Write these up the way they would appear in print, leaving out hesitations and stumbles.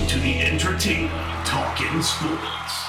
to the entertainer talking sports.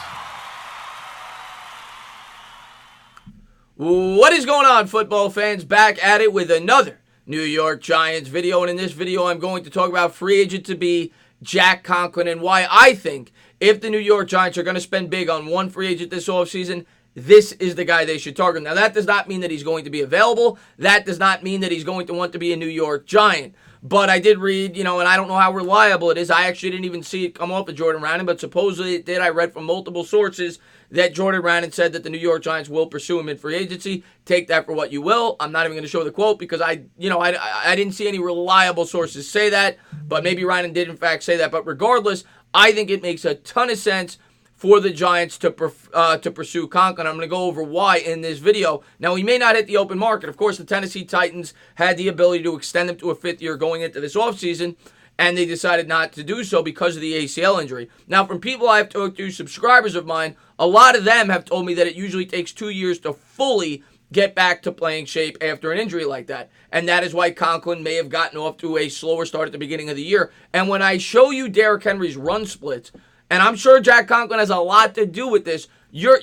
What is going on, football fans? Back at it with another New York Giants video, and in this video I'm going to talk about free agent to be Jack Conklin and why I think if the New York Giants are going to spend big on one free agent this offseason, this is the guy they should target. Now, that does not mean that he's going to be available. That does not mean that he's going to want to be a New York Giant. But I did read, and I don't know how reliable it is. I actually didn't even see it come off of Jordan Raanan, but supposedly it did. I read from multiple sources that Jordan Raanan said that the New York Giants will pursue him in free agency. Take that for what you will. I'm not even going to show the quote because I didn't see any reliable sources say that, but maybe Raanan did in fact say that. But regardless, I think it makes a ton of sense for the Giants to pursue Conklin. I'm going to go over why in this video. Now, he may not hit the open market. Of course, the Tennessee Titans had the ability to extend him to a fifth year going into this offseason, and they decided not to do so because of the ACL injury. Now, from people I've talked to, subscribers of mine, a lot of them have told me that it usually takes 2 years to fully get back to playing shape after an injury like that. And that is why Conklin may have gotten off to a slower start at the beginning of the year. And when I show you Derrick Henry's run splits, and I'm sure Jack Conklin has a lot to do with this, your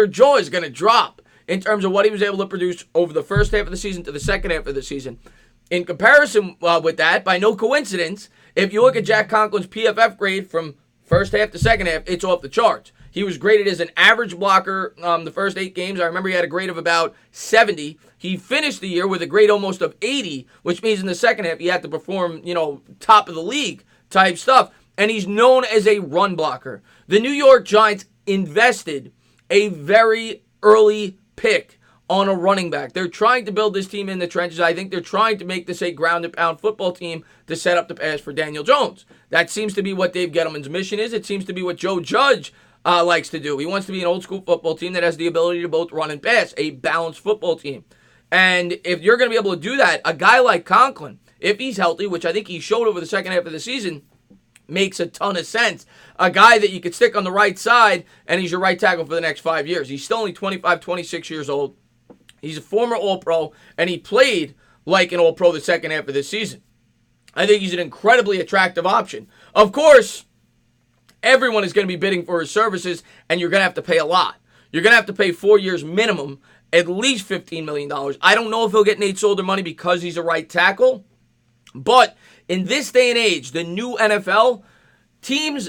jaw is going to drop in terms of what he was able to produce over the first half of the season to the second half of the season. In comparison with that, by no coincidence, if you look at Jack Conklin's PFF grade from first half to second half, it's off the charts. He was graded as an average blocker the first 8 games. I remember he had a grade of about 70. He finished the year with a grade almost of 80, which means in the second half he had to perform, top of the league type stuff. And he's known as a run blocker. The New York Giants invested a very early pick on a running back. They're trying to build this team in the trenches. I think they're trying to make this a ground and pound football team to set up the pass for Daniel Jones. That seems to be what Dave Gettleman's mission is. It seems to be what Joe Judge likes to do. He wants to be an old school football team that has the ability to both run and pass, a balanced football team. And if you're going to be able to do that, a guy like Conklin, if he's healthy, which I think he showed over the second half of the season, makes a ton of sense. A guy that you could stick on the right side, and he's your right tackle for the next 5 years. He's still only 25, 26 years old. He's a former All-Pro, and he played like an All-Pro the second half of this season. I think he's an incredibly attractive option. Of course, everyone is going to be bidding for his services, and you're going to have to pay a lot. You're going to have to pay 4 years minimum, at least $15 million. I don't know if he'll get Nate Solder money because he's a right tackle, but in this day and age, the new NFL, teams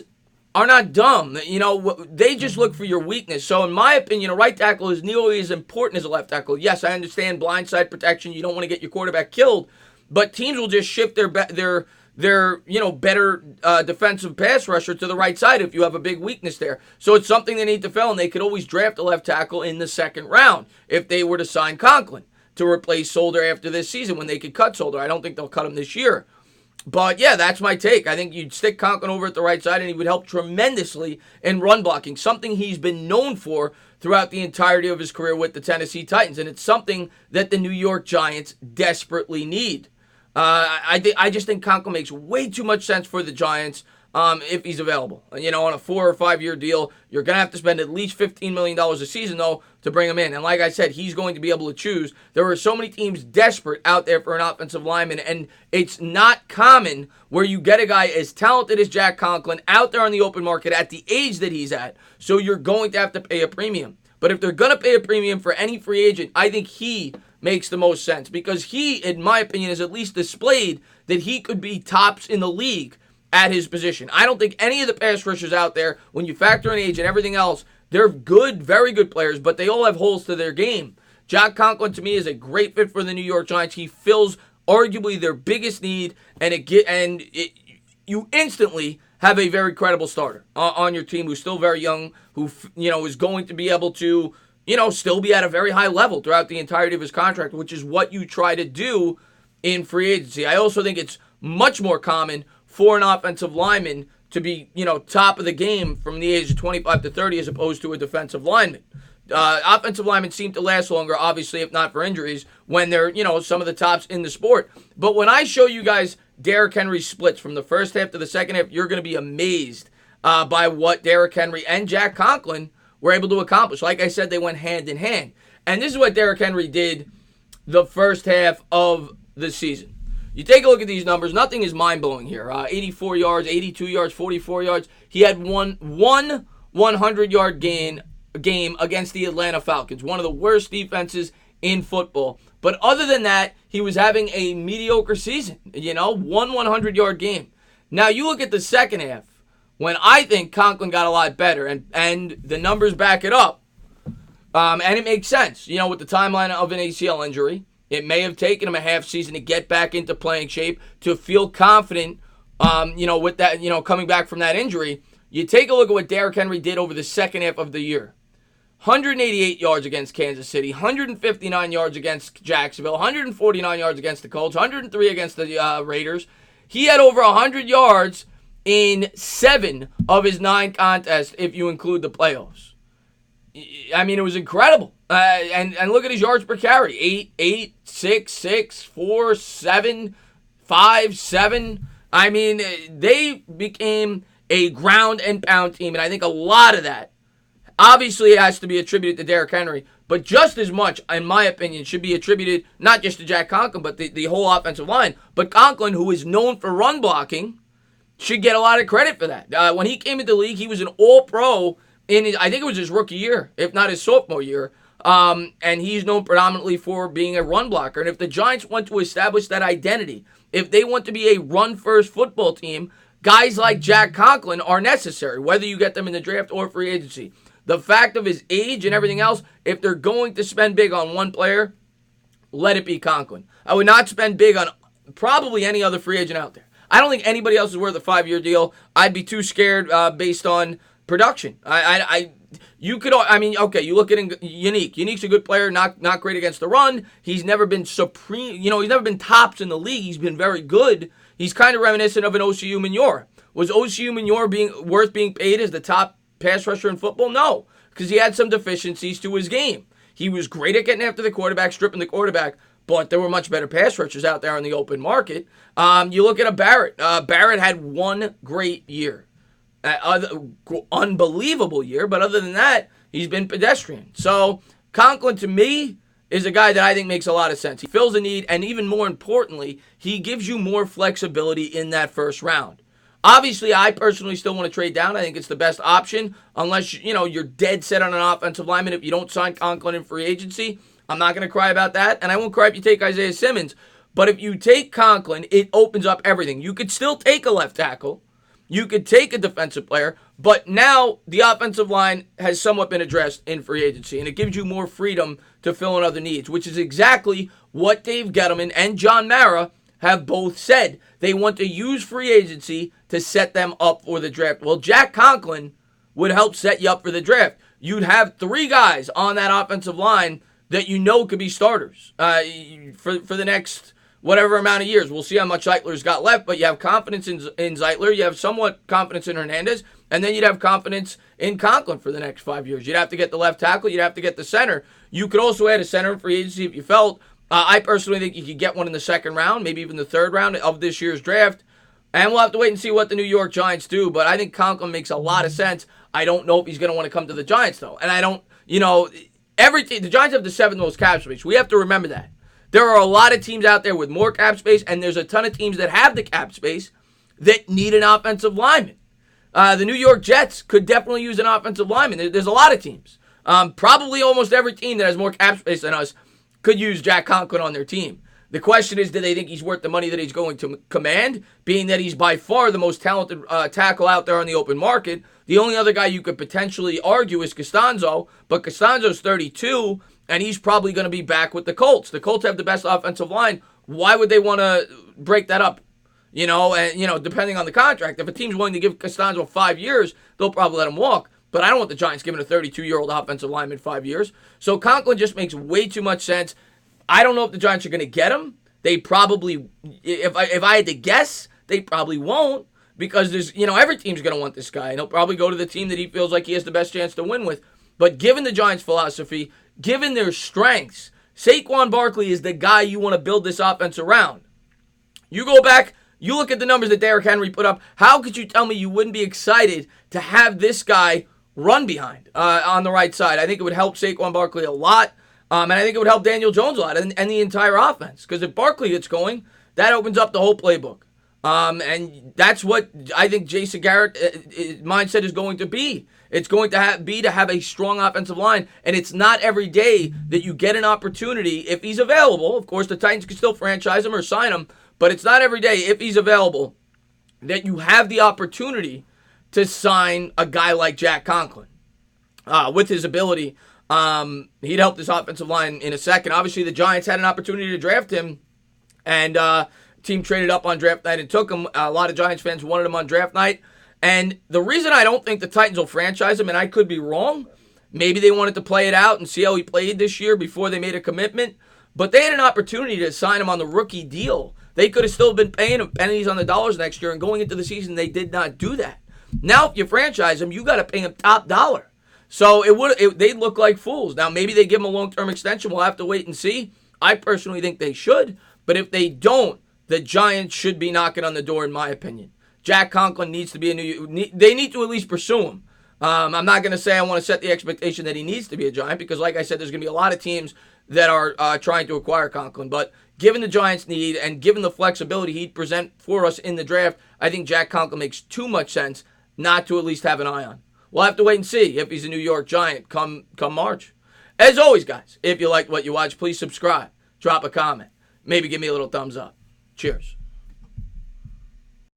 are not dumb. They just look for your weakness. So in my opinion, a right tackle is nearly as important as a left tackle. Yes, I understand blindside protection. You don't want to get your quarterback killed, but teams will just shift their better defensive pass rusher to the right side if you have a big weakness there. So it's something they need to fill, and they could always draft a left tackle in the second round if they were to sign Conklin to replace Solder after this season when they could cut Solder. I don't think they'll cut him this year. But yeah, that's my take. I think you'd stick Conklin over at the right side, and he would help tremendously in run blocking, something he's been known for throughout the entirety of his career with the Tennessee Titans, and it's something that the New York Giants desperately need. I just think Conklin makes way too much sense for the Giants if he's available. On a 4 or 5 year deal, you're going to have to spend at least $15 million a season, though, to bring him in. And like I said, he's going to be able to choose. There are so many teams desperate out there for an offensive lineman, and it's not common where you get a guy as talented as Jack Conklin out there on the open market at the age that he's at. So you're going to have to pay a premium. But if they're going to pay a premium for any free agent, I think he makes the most sense because he, in my opinion, has at least displayed that he could be tops in the league at his position. I don't think any of the pass rushers out there, when you factor in age and everything else, they're good, very good players, but they all have holes to their game. Jack Conklin, to me, is a great fit for the New York Giants. He fills arguably their biggest need, and you instantly have a very credible starter on your team who's still very young, who is going to be able to still be at a very high level throughout the entirety of his contract, which is what you try to do in free agency. I also think it's much more common for an offensive lineman to be, top of the game from the age of 25 to 30 as opposed to a defensive lineman. Offensive linemen seem to last longer, obviously, if not for injuries, when they're, some of the tops in the sport. But when I show you guys Derrick Henry's splits from the first half to the second half, you're going to be amazed by what Derrick Henry and Jack Conklin were able to accomplish. Like I said, they went hand in hand. And this is what Derrick Henry did the first half of the season. You take a look at these numbers. Nothing is mind-blowing here. 84 yards, 82 yards, 44 yards. He had one 100-yard game against the Atlanta Falcons, one of the worst defenses in football. But other than that, he was having a mediocre season. One 100-yard game. Now, you look at the second half, when I think Conklin got a lot better, and the numbers back it up. And it makes sense. With the timeline of an ACL injury, it may have taken him a half season to get back into playing shape, to feel confident, with that, coming back from that injury. You take a look at what Derrick Henry did over the second half of the year. 188 yards against Kansas City, 159 yards against Jacksonville, 149 yards against the Colts, 103 against the Raiders. He had over 100 yards in 7 of his 9 contests if you include the playoffs. I mean, it was incredible. And look at his yards per carry. 8, 6, 6, 4, 7, 5, 7. I mean, they became a ground and pound team, and I think a lot of that obviously has to be attributed to Derrick Henry, but just as much, in my opinion, should be attributed not just to Jack Conklin, but the whole offensive line. But Conklin, who is known for run blocking, should get a lot of credit for that. When he came into the league, he was an all-pro I think it was his rookie year, if not his sophomore year. And he's known predominantly for being a run blocker. And if the Giants want to establish that identity, if they want to be a run-first football team, guys like Jack Conklin are necessary, whether you get them in the draft or free agency. The fact of his age and everything else, if they're going to spend big on one player, let it be Conklin. I would not spend big on probably any other free agent out there. I don't think anybody else is worth a 5-year deal. I'd be too scared based on production. You look at Unique. Unique's a good player, not great against the run. He's never been supreme. He's never been tops in the league. He's been very good. He's kind of reminiscent of an OCU Manure. Was OCU Manure worth being paid as the top pass rusher in football? No, because he had some deficiencies to his game. He was great at getting after the quarterback, stripping the quarterback, but there were much better pass rushers out there on the open market. You look at a Barrett. Barrett had one great year. Unbelievable year, but other than that, he's been pedestrian. So Conklin, to me, is a guy that I think makes a lot of sense. He fills a need, and even more importantly, he gives you more flexibility in that first round. Obviously, I personally still want to trade down. I think it's the best option, unless you're dead set on an offensive lineman. If you don't sign Conklin in free agency, I'm not going to cry about that, and I won't cry if you take Isaiah Simmons. But if you take Conklin, it opens up everything. You could still take a left tackle. You could take a defensive player, but now the offensive line has somewhat been addressed in free agency, and it gives you more freedom to fill in other needs, which is exactly what Dave Gettleman and John Mara have both said. They want to use free agency to set them up for the draft. Well, Jack Conklin would help set you up for the draft. You'd have 3 guys on that offensive line that could be starters for the next whatever amount of years. We'll see how much Zeitler's got left, but you have confidence in Zeitler. You have somewhat confidence in Hernandez, and then you'd have confidence in Conklin for the next 5 years. You'd have to get the left tackle. You'd have to get the center. You could also add a center in free agency if you felt. I personally think you could get one in the second round, maybe even the third round of this year's draft. And we'll have to wait and see what the New York Giants do. But I think Conklin makes a lot of sense. I don't know if he's going to want to come to the Giants, though. And I don't, the Giants have the 7th most cap space. We have to remember that. There are a lot of teams out there with more cap space, and there's a ton of teams that have the cap space that need an offensive lineman. The New York Jets could definitely use an offensive lineman. There's a lot of teams. Probably almost every team that has more cap space than us could use Jack Conklin on their team. The question is, do they think he's worth the money that he's going to command, being that he's by far the most talented tackle out there on the open market? The only other guy you could potentially argue is Costanzo, but Costanzo's 32, and he's probably going to be back with the Colts. The Colts have the best offensive line. Why would they want to break that up? Depending on the contract. If a team's willing to give Costanzo 5 years, they'll probably let him walk. But I don't want the Giants giving a 32-year-old offensive lineman 5 years. So Conklin just makes way too much sense. I don't know if the Giants are going to get him. They probably, if I had to guess, they probably won't, because there's, every team's going to want this guy, and he'll probably go to the team that he feels like he has the best chance to win with. But given the Giants' philosophy, given their strengths, Saquon Barkley is the guy you want to build this offense around. You go back, you look at the numbers that Derrick Henry put up. How could you tell me you wouldn't be excited to have this guy run behind on the right side? I think it would help Saquon Barkley a lot. And I think it would help Daniel Jones a lot and the entire offense. Because if Barkley gets going, that opens up the whole playbook. And that's what I think Jason Garrett's mindset is going to be. It's going to have a strong offensive line, and it's not every day that you get an opportunity, if he's available. Of course, the Titans can still franchise him or sign him, but it's not every day, if he's available, that you have the opportunity to sign a guy like Jack Conklin. With his ability, he'd help this offensive line in a second. Obviously, the Giants had an opportunity to draft him, and team traded up on draft night and took him. A lot of Giants fans wanted him on draft night. And the reason I don't think the Titans will franchise him, and I could be wrong, maybe they wanted to play it out and see how he played this year before they made a commitment, but they had an opportunity to sign him on the rookie deal. They could have still been paying him pennies on the dollars next year, and going into the season, they did not do that. Now, if you franchise him, you got to pay him top dollar. So they'd look like fools. Now, maybe they give him a long-term extension. We'll have to wait and see. I personally think they should, but if they don't, the Giants should be knocking on the door, in my opinion. Jack Conklin needs to be they need to at least pursue him. I'm not going to say I want to set the expectation that he needs to be a Giant, because like I said, there's going to be a lot of teams that are trying to acquire Conklin. But given the Giants' need and given the flexibility he'd present for us in the draft, I think Jack Conklin makes too much sense not to at least have an eye on. We'll have to wait and see if he's a New York Giant come March. As always, guys, if you liked what you watched, please subscribe, drop a comment, maybe give me a little thumbs up. Cheers.